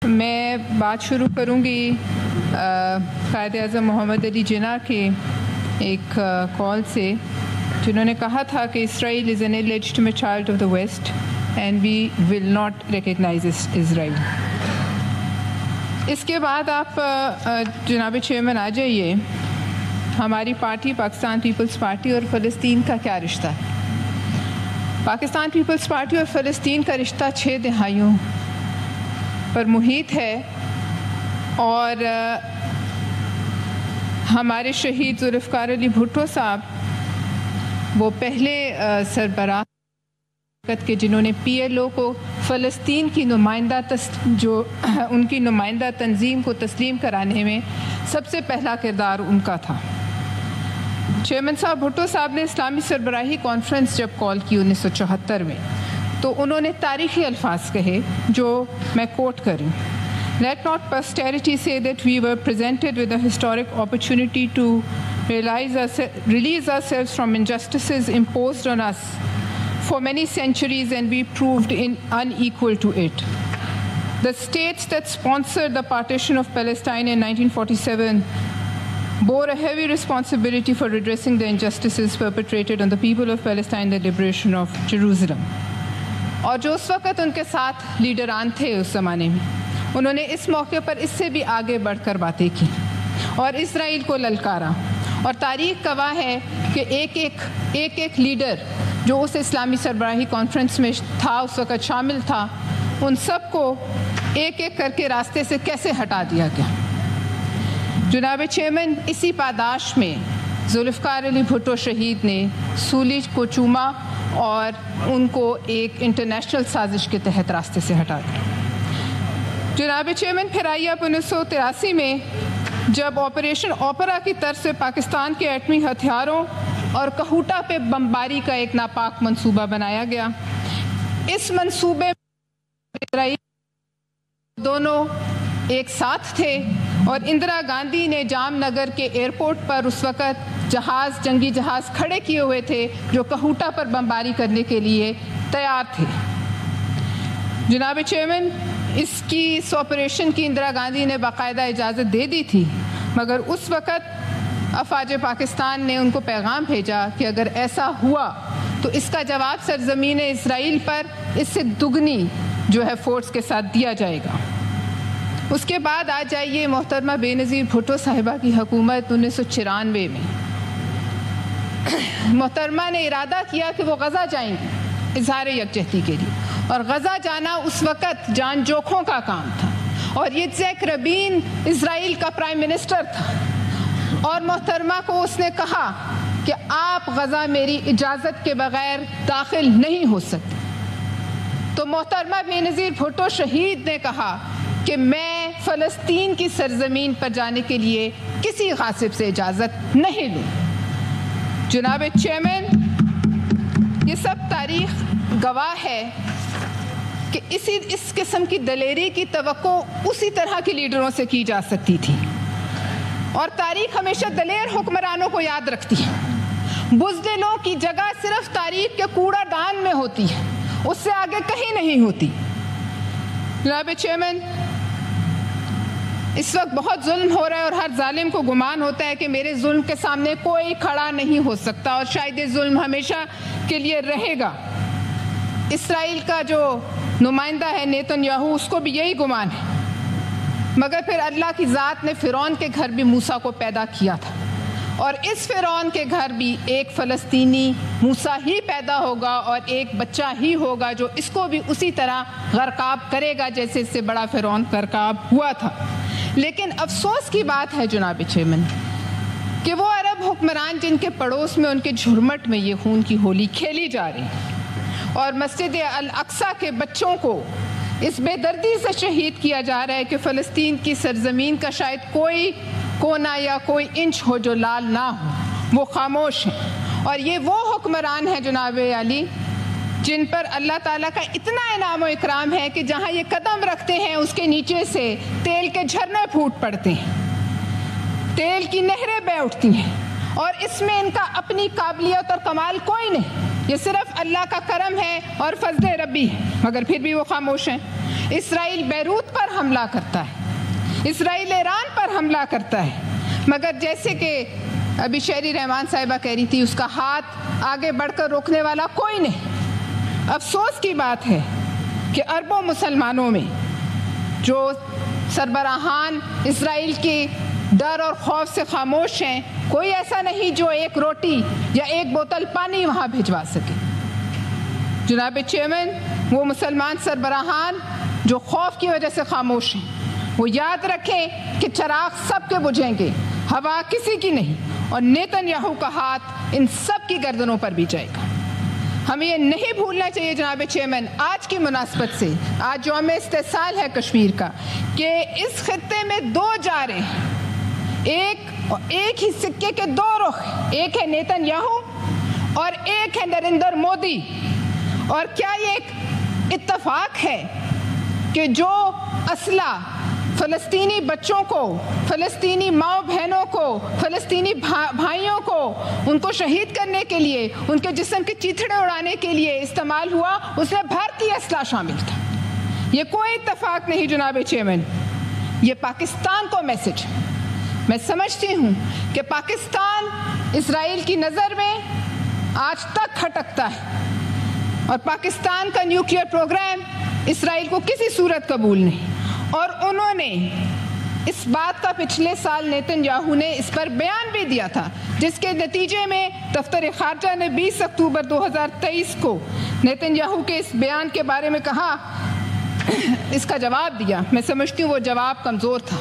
میں بات شروع کروں گی قائد اعظم محمد علی جناح کے ایک کال سے، جنہوں نے کہا تھا کہ Israel is an illegitimate child of the West and we will not recognize Israel۔ اس کے بعد آپ جناب چیئرمین آ جائیے، ہماری پارٹی پاکستان پیپلز پارٹی اور فلسطین کا کیا رشتہ ہے؟ پاکستان پیپلز پارٹی اور فلسطین کا رشتہ 6 دہائیوں پر محیط ہے، اور ہمارے شہید ذوالفقار علی بھٹو صاحب وہ پہلے سربراہ کے جنہوں نے PLO کو فلسطین کی نمائندہ جو ان کی نمائندہ تنظیم کو تسلیم کرانے میں سب سے پہلا کردار ان کا تھا۔ چیئرمین صاحب بھٹو صاحب نے اسلامی سربراہی کانفرنس جب کال کی 1974 میں، تو انہوں نے تاریخی الفاظ کہے جو میں کوٹ کروں: Let not posterity say that we were presented with a historic opportunity to release ourselves from injustices imposed on us for many centuries, and we proved unequal to it. The states that sponsored the partition of Palestine in 1947 bore a heavy responsibility for redressing the injustices perpetrated on the people of Palestine, the liberation of Jerusalem. اور جو اس وقت ان کے ساتھ لیڈران تھے اس زمانے میں، انہوں نے اس موقع پر اس سے بھی آگے بڑھ کر باتیں کی اور اسرائیل کو للکارا، اور تاریخ گواہ ہے کہ ایک لیڈر جو اس اسلامی سربراہی کانفرنس میں تھا، اس وقت شامل تھا، ان سب کو ایک ایک کر کے راستے سے کیسے ہٹا دیا گیا۔ جناب چیئرمین، اسی پاداش میں ذوالفقار علی بھٹو شہید نے سولی کو چوما اور ان کو ایک انٹرنیشنل سازش کے تحت راستے سے ہٹا دیا۔ جناب چیئرمین، پھر آئیے اب 1983 میں جب آپریشن اوپرا کی طرف سے پاکستان کے ایٹمی ہتھیاروں اور کہوٹا پہ بمباری کا ایک ناپاک منصوبہ بنایا گیا۔ اس منصوبے میں دونوں ایک ساتھ تھے، اور اندرا گاندھی نے جام نگر کے ایئرپورٹ پر اس وقت جنگی جہاز کھڑے کیے ہوئے تھے جو کہوٹا پر بمباری کرنے کے لیے تیار تھے۔ جناب چیئرمین، اس آپریشن کی اندرا گاندھی نے باقاعدہ اجازت دے دی تھی، مگر اس وقت افواج پاکستان نے ان کو پیغام بھیجا کہ اگر ایسا ہوا تو اس کا جواب سرزمین اسرائیل پر اس سے دگنی جو ہے فورس کے ساتھ دیا جائے گا۔ اس کے بعد آ جائیے محترمہ بے نظیر بھٹو صاحبہ کی حکومت 1994 میں۔ محترمہ نے ارادہ کیا کہ وہ غزہ جائیں گی اظہار یکجہتی کے لیے، اور غزہ جانا اس وقت جان جوکھوں کا کام تھا، اور یtzhak رابین اسرائیل کا پرائم منسٹر تھا، اور محترمہ کو اس نے کہا کہ آپ غزہ میری اجازت کے بغیر داخل نہیں ہو سکتے۔ تو محترمہ بے نظیر بھٹو شہید نے کہا کہ میں فلسطین کی سرزمین پر جانے کے لیے کسی غاصب سے اجازت نہیں لوں۔ جناب چیئرمین، یہ سب تاریخ گواہ ہے کہ اس قسم کی دلیری کی توقع اسی طرح کے لیڈروں سے کی جا سکتی تھی، اور تاریخ ہمیشہ دلیر حکمرانوں کو یاد رکھتی ہے۔ بزدلوں کی جگہ صرف تاریخ کے کوڑا دان میں ہوتی ہے، اس سے آگے کہیں نہیں ہوتی۔ جناب چیئرمین، اس وقت بہت ظلم ہو رہا ہے، اور ہر ظالم کو گمان ہوتا ہے کہ میرے ظلم کے سامنے کوئی کھڑا نہیں ہو سکتا، اور شاید یہ ظلم ہمیشہ کے لیے رہے گا۔ اسرائیل کا جو نمائندہ ہے نیتن یاہو، اس کو بھی یہی گمان ہے، مگر پھر اللہ کی ذات نے فرعون کے گھر بھی موسیٰ کو پیدا کیا تھا، اور اس فرعون کے گھر بھی ایک فلسطینی موسیٰ ہی پیدا ہوگا، اور ایک بچہ ہی ہوگا جو اس کو بھی اسی طرح غرقاب کرے گا جیسے اس سے بڑا فرعون غرقاب ہوا تھا۔ لیکن افسوس کی بات ہے جناب چیئرمین کہ وہ عرب حکمران جن کے پڑوس میں ان کے جھرمٹ میں یہ خون کی ہولی کھیلی جا رہی ہے، اور مسجد الاقصیٰ کے بچوں کو اس بے دردی سے شہید کیا جا رہا ہے کہ فلسطین کی سرزمین کا شاید کوئی کونا یا کوئی انچ ہو جو لال نہ ہو، وہ خاموش ہیں۔ اور یہ وہ حکمران ہیں جناب علی جن پر اللہ تعالیٰ کا اتنا انعام و اکرام ہے کہ جہاں یہ قدم رکھتے ہیں اس کے نیچے سے تیل کے جھرنے پھوٹ پڑتے ہیں، تیل کی نہریں بہہ اٹھتی ہیں، اور اس میں ان کا اپنی قابلیت اور کمال کوئی نہیں، یہ صرف اللہ کا کرم ہے اور فضل ربی ہے، مگر پھر بھی وہ خاموش ہیں۔ اسرائیل بیروت پر حملہ کرتا ہے، اسرائیل ایران پر حملہ کرتا ہے، مگر جیسے کہ ابھی شہری رحمان صاحبہ کہہ رہی تھی، اس کا ہاتھ آگے بڑھ کر روکنے والا کوئی نہیں۔ افسوس کی بات ہے کہ اربوں مسلمانوں میں جو سربراہان اسرائیل کے ڈر اور خوف سے خاموش ہیں، کوئی ایسا نہیں جو ایک روٹی یا ایک بوتل پانی وہاں بھجوا سکے۔ جناب چیئرمین، وہ مسلمان سربراہان جو خوف کی وجہ سے خاموش ہیں، وہ یاد رکھیں کہ چراغ سب کے بجھیں گے، ہوا کسی کی نہیں، اور نیتن یاہو کا ہاتھ ان سب کی گردنوں پر بھی جائے گا۔ ہمیں یہ نہیں بھولنا چاہیے جناب چیئرمین، آج کی مناسبت سے، آج یوم استحصال ہے کشمیر کا، کہ اس خطے میں دو جا رہے ہیں، ایک ہی سکے کے دو رخ، ایک ہے نیتن یاہو اور ایک ہے نریندر مودی۔ اور کیا یہ ایک اتفاق ہے کہ جو اسلحہ فلسطینی بچوں کو، فلسطینی ماؤں بہنوں کو، فلسطینی بھائیوں کو، ان کو شہید کرنے کے لیے، ان کے جسم کے چیتھڑے اڑانے کے لیے استعمال ہوا، اس میں بھارتی اسلحہ شامل تھا؟ یہ کوئی اتفاق نہیں جناب چیئرمین، یہ پاکستان کو میسج ہے۔ میں سمجھتی ہوں کہ پاکستان اسرائیل کی نظر میں آج تک کھٹکتا ہے، اور پاکستان کا نیوکلیئر پروگرام اسرائیل کو کسی صورت قبول نہیں، اور انہوں نے اس بات کا پچھلے سال نیتن یاہو نے اس پر بیان بھی دیا تھا، جس کے نتیجے میں دفتر خارجہ نے 20 اکتوبر 2023 کو نیتن یاہو کے اس بیان کے بارے میں کہا، اس کا جواب دیا۔ میں سمجھتی ہوں وہ جواب کمزور تھا،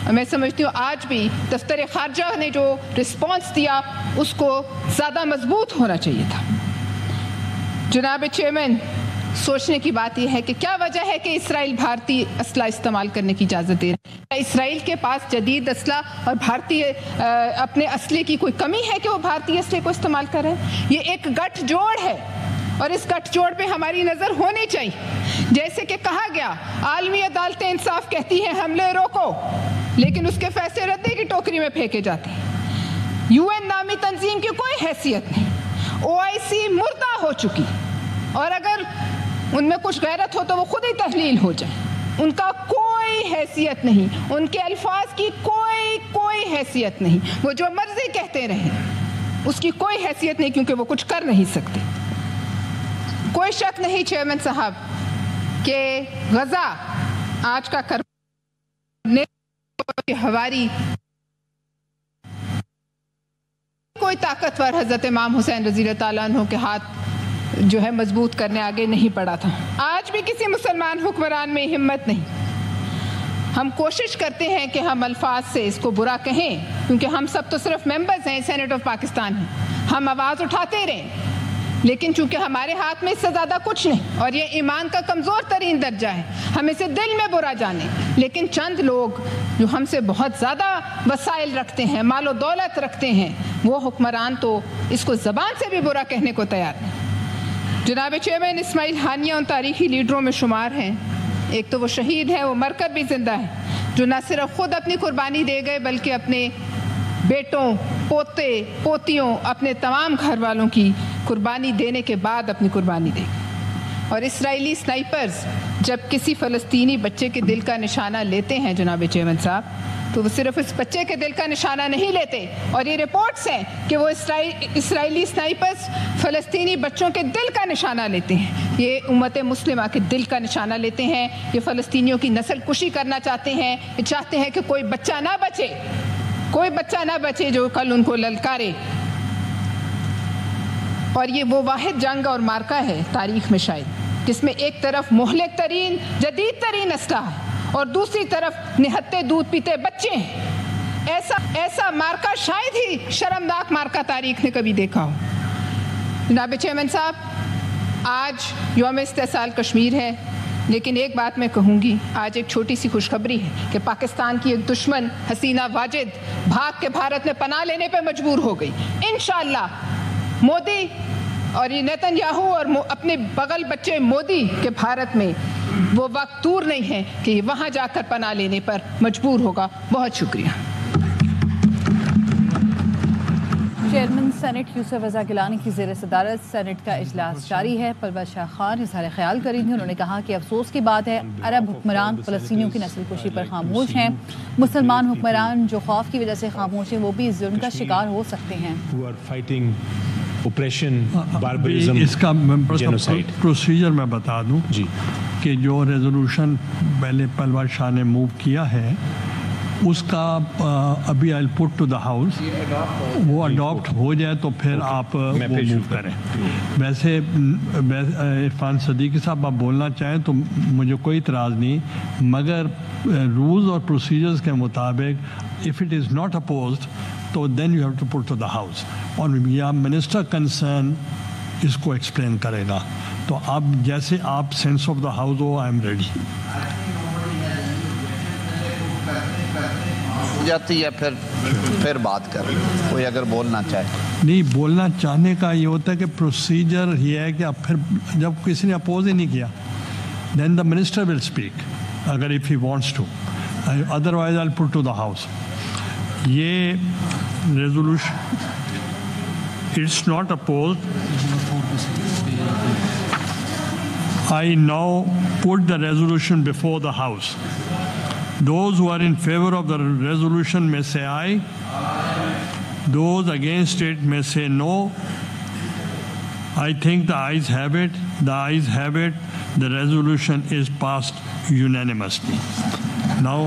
اور میں سمجھتی ہوں آج بھی دفتر خارجہ نے جو رسپانس دیا اس کو زیادہ مضبوط ہونا چاہیے تھا۔ جناب چیئرمین، سوچنے کی بات یہ ہے کہ کیا وجہ ہے کہ اسرائیل بھارتی اسلحہ استعمال کرنے کی اجازت دے رہا ہے؟ اسرائیل کے پاس جدید اسلحہ اور بھارتی اپنے اسلحے کی کوئی کمی ہے کہ وہ بھارتی اسلحے کو استعمال کریں؟ یہ ایک گٹھ جوڑ ہے، اور اس گٹھ جوڑ پہ ہماری نظر ہونی چاہیے۔ جیسے کہ کہا گیا، عالمی عدالت انصاف کہتی ہے حملے روکو، لیکن اس کے فیصلے ردے کی ٹوکری میں پھینکے جاتے ہیں۔ UN نامی تنظیم کی کوئی حیثیت نہیں، OIC مردہ ہو چکی، اور اگر ان میں کچھ غیرت ہو تو وہ خود ہی تحلیل ہو جائے۔ ان کا کوئی حیثیت نہیں، ان کے الفاظ کی کوئی حیثیت نہیں، وہ جو مرضی کہتے رہیں، اس کی کوئی حیثیت نہیں، کیونکہ وہ کچھ کر نہیں سکتے۔ کوئی شک نہیں چیئرمین صاحب کہ غزہ آج کا کرنے ہواری کوئی طاقتور حضرت امام حسین رضی اللہ تعالیٰ عنہ کے ہاتھ جو ہے مضبوط کرنے آگے نہیں پڑا تھا۔ آج بھی کسی مسلمان حکمران میں ہمت نہیں۔ ہم کوشش کرتے ہیں کہ ہم الفاظ سے اس کو برا کہیں، کیونکہ ہم سب تو صرف ممبرز ہیں، سینیٹ آف پاکستان ہیں، ہم آواز اٹھاتے رہیں، لیکن چونکہ ہمارے ہاتھ میں اس سے زیادہ کچھ نہیں، اور یہ ایمان کا کمزور ترین درجہ ہے، ہم اسے دل میں برا جانیں، لیکن چند لوگ جو ہم سے بہت زیادہ وسائل رکھتے ہیں، مال و دولت رکھتے ہیں، وہ حکمران تو اس کو زبان سے بھی برا کہنے کو تیار نہیں۔ جناب چیئرمین، اسماعیل ہانیہ ان تاریخی لیڈروں میں شمار ہیں۔ ایک تو وہ شہید ہیں، وہ مر کر بھی زندہ ہیں، جو نہ صرف خود اپنی قربانی دے گئے بلکہ اپنے بیٹوں، پوتے، پوتیوں، اپنے تمام گھر والوں کی قربانی دینے کے بعد اپنی قربانی دے گئے۔ اور اسرائیلی سنائپرز جب کسی فلسطینی بچے کے دل کا نشانہ لیتے ہیں جناب چیئرمین صاحب، تو وہ صرف اس بچے کے دل کا نشانہ نہیں لیتے، اور یہ رپورٹس ہیں کہ وہ اسرائیلی سنائپرز فلسطینی بچوں کے دل کا نشانہ لیتے ہیں، یہ امت مسلمہ کے دل کا نشانہ لیتے ہیں، یہ فلسطینیوں کی نسل کشی کرنا چاہتے ہیں، یہ چاہتے ہیں کہ کوئی بچہ نہ بچے، کوئی بچہ نہ بچے جو کل ان کو للکارے۔ اور یہ وہ واحد جنگ اور مارکہ ہے تاریخ میں شاید جس میں ایک طرف مہلک ترین جدید ترین اسلحہ ہے اور دوسری طرف نہتے دودھ پیتے بچے ہیں۔ ایسا مارکہ شاید ہی شرمناک مارکہ تاریخ نے کبھی دیکھا ہو۔ جناب چیئرمین صاحب، آج یوم استحصال کشمیر ہے، لیکن ایک بات میں کہوں گی، آج ایک چھوٹی سی خوشخبری ہے کہ پاکستان کی ایک دشمن حسینہ واجد بھاگ کے بھارت میں پناہ لینے پہ مجبور ہو گئی۔ انشاءاللہ مودی اور یہ نیتن یاہو اور اپنے بغل بچے مودی کے بھارت میں وہ وقت دور نہیں ہے کہ یہ وہاں جا کر پناہ لینے پر مجبور ہوگا۔ بہت شکریہ۔ چیئرمین سینٹ یوسف رضا گیلانی کی زیر صدارت سینٹ کا اجلاس جاری ہے. پرویز شاہ خان اظہار خیال کریں گے. انہوں نے کہا کہ افسوس کی بات ہے عرب حکمران فلسطینیوں کی نسل کشی پر خاموش ہیں. مسلمان حکمران جو خوف کی وجہ سے خاموش ہیں وہ بھی اس ظلم کا شکار ہو سکتے ہیں. اس کا پروسیجر میں بتا دوں کہ جو ریزولوشن پہلے پرویز شاہ نے موو کیا ہے اس کا ابھی آئی پٹ ٹو دا ہاؤس, وہ اڈاپٹ ہو جائے تو پھر آپ وہ موو کریں. ویسے عرفان صدیقی صاحب آپ بولنا چاہیں تو مجھے کوئی اعتراض نہیں, مگر رولز اور پروسیجرز کے مطابق if it is not opposed تو then you have to put to the house, اور یا منسٹر کنسرن اس کو ایکسپلین کرے گا. تو اب جیسے آپ sense of the house who, I am ready. جاتی ہے پھر بات کر کوئی اگر بولنا چاہے. نہیں, بولنا چاہنے کا یہ ہوتا ہے کہ پروسیجر یہ ہے کہ اب پھر جب کسی نے اپوز ہی نہیں کیا then the minister will speak اگر if he wants to, otherwise I put to the house. یہ resolution it's not opposed. I now put the resolution before the House. Those who are in favor of the resolution may say aye. Those against it may say no. I think the ayes have it. The ayes have it. The resolution is passed unanimously. Now